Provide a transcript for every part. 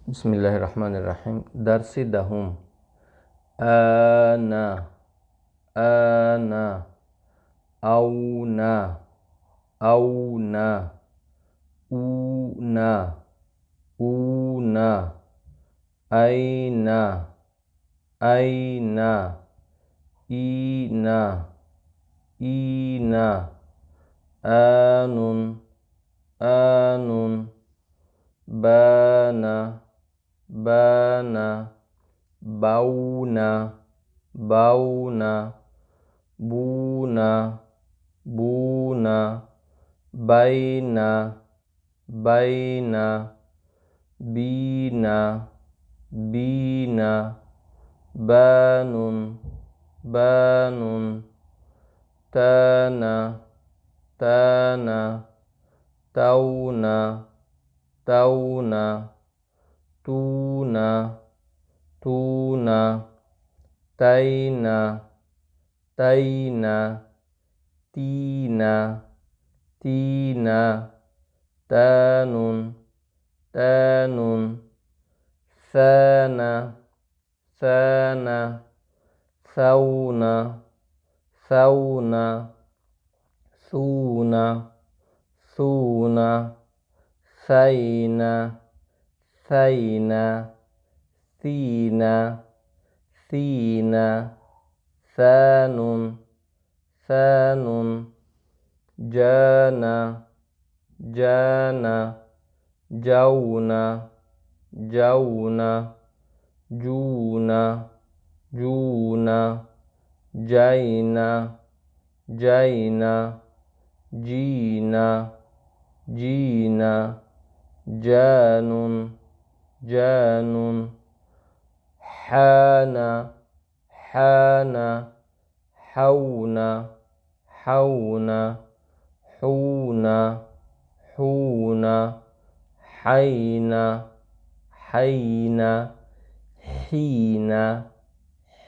Bismillahirrahmanirrahim. Darsi dahum. Ana, ana, auna, auna, una, una, aina, aina, ina, ina, anun, anun, bana, bana, bauna, bauna, buna, buna, baina, baina, bina, bina, banun, banun, tana, tana, tauna, tauna, tuna, tuna, taina, taina, tina, tina, tanun, tanun, thana, thana, thauna, thauna, thuna, thuna, thaina, thaina, thina, thina, thanun, thanun, jana, jana, jauna, jauna, juna, juna, jaina, jaina, jina, jina, janun, janun, حان حان حون حون حون حون حين حين حين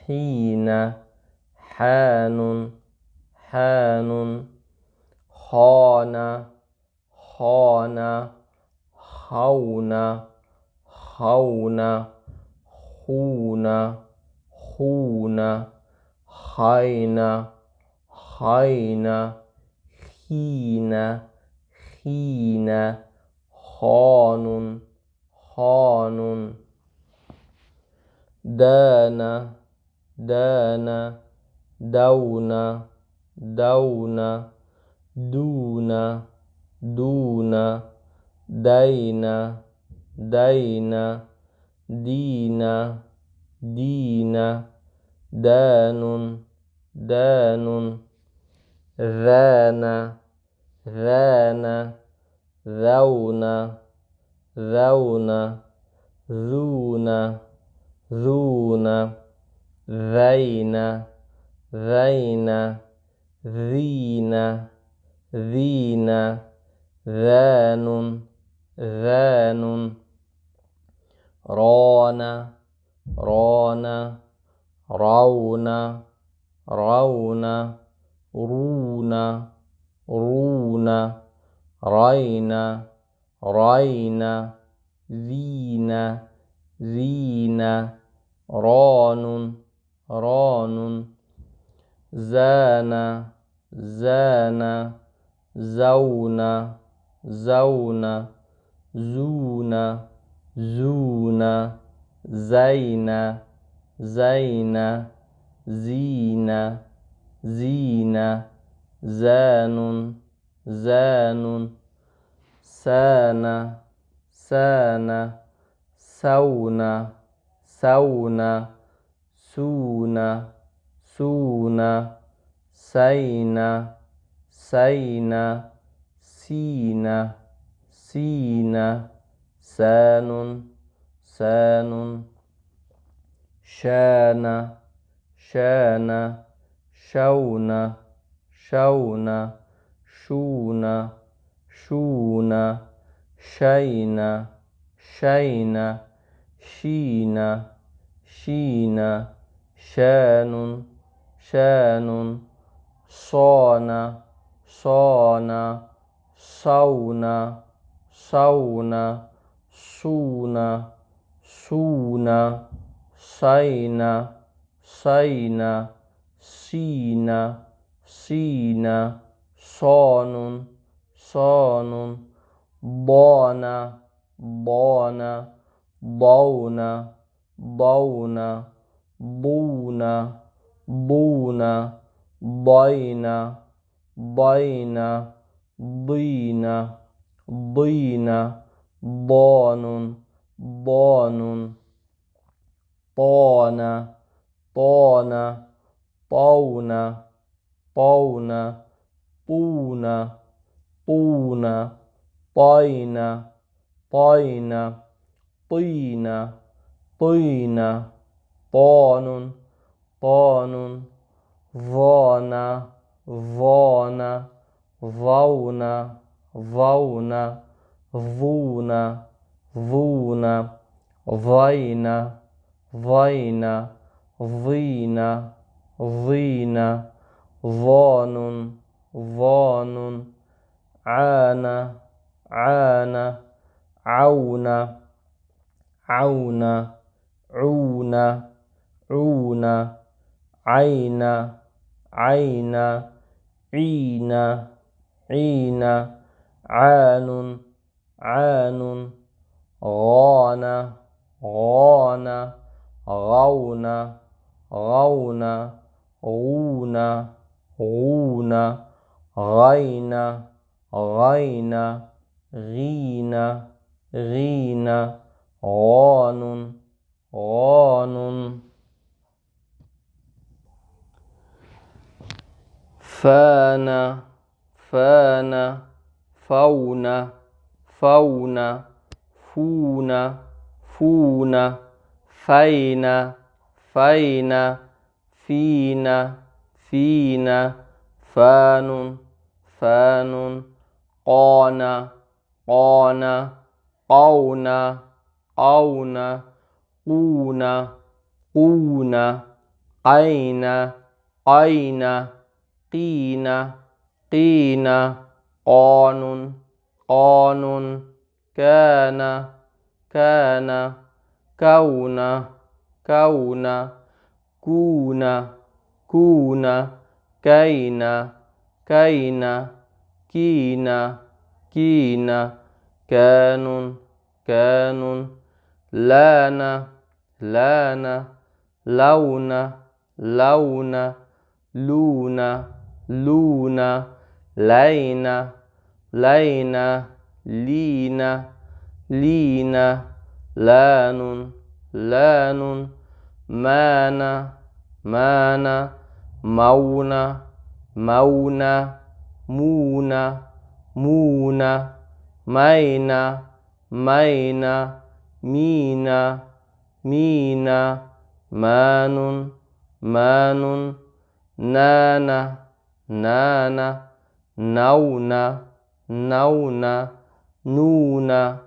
حين حان حان خان خان خون خون خون خون خين خين خين خين خان خان دانا دانا دونا دونا دونا دونا دينا دينا دينا دينا دان دان ذانا ذانا ذونا ذونا ذونا ذونا ذينا ذينا ذينا ذينا ذان ذان رانا رانا رونا رونا رونا رونا رينا رينا ذينا ذينا ران ران زانا زانا زونا زونا زونا زونا زينا زينا زينا زينا زان زان سانا سانا سونا سونا سونا سونا سينا سينا سينا سينا سان سان شانا شانا شونا شونا شونا شونا شينا شينا شينا شينا شان شان صانا صانا صونا صونا صونا سونا سينا سينا سينا سينا صان صان ضانا ضانا ضونا ضونا ضونا ضونا ضينا ضينا ضينا ضينا ضان ضان طانا طانا طونا طونا طونا طونا طينا طينا طينا طينا طان طان ظانا ظانا ظونا ظونا ظونا ظونا ظينا ظينا ظينا ظينا ظان ظان عانا عانا عونا عونا عونا عونا عينا عينا عينا عينا عان عان غانا غانا غونا غونا غونا غونا غينا غينا غينا غينا غان غان فانا فانا فونا فونا فونا فونا فينا فينا فينا فينا فان فان قانا قانا قونا قونا قونا قونا قينا قينا قينا قينا قان قان كان كان كونا كونا كونا كونا كينا كينا كينا كينا كان كان لانا لانا لونا لونا لونا لونا لينا لينا لينا لينا لان لان مانا مانا مونا مونا مونا مونا مينا مينا مينا مينا مان مان نانا نانا نونا نونا نونا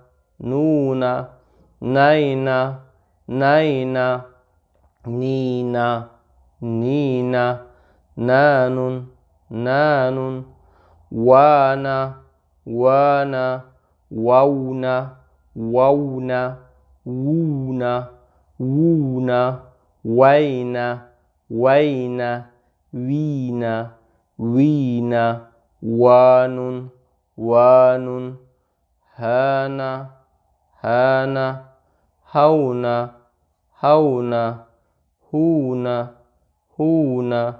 نونا نينا نينا نينا نينا نان نان وانا وانا وونا وونا وونا وونا وينا وينا وينا وينا وان وان هانا هانا هونا هونا هونا هونا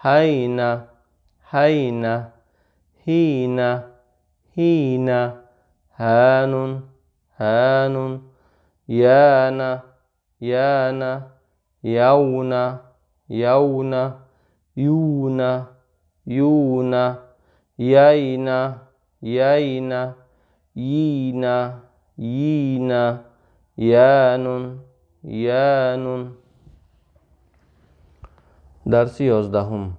هينا هينا هينا هينا هان هان يانا يانا يونا يونا يونا يونا يينا يينا يينا يينا يان يان. درس 11.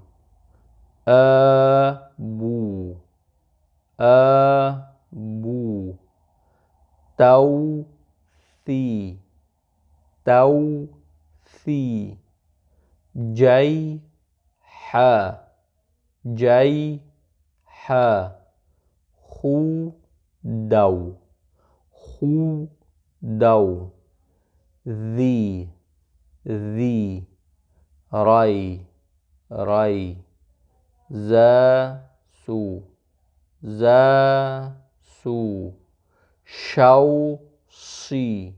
أبو أبو توفي توفي جيح جيح خودو خودو ذي ذي ري ري زاسو زاسو شوصي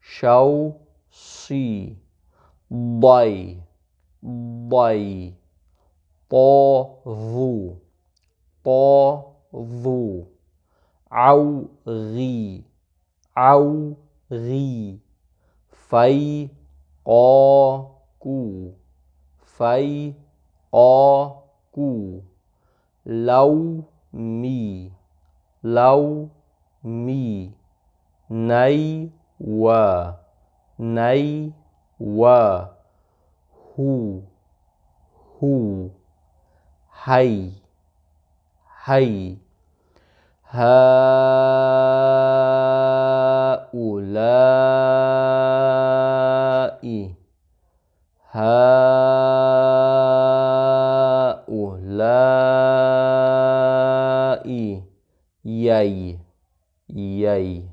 شوصي ضي ضي طاذو طاذو عوغي عوغي فيقاكو فيقاكو لومي لومي نيوى نيوى هو هو هي هي هؤلاء هؤلاء يي يي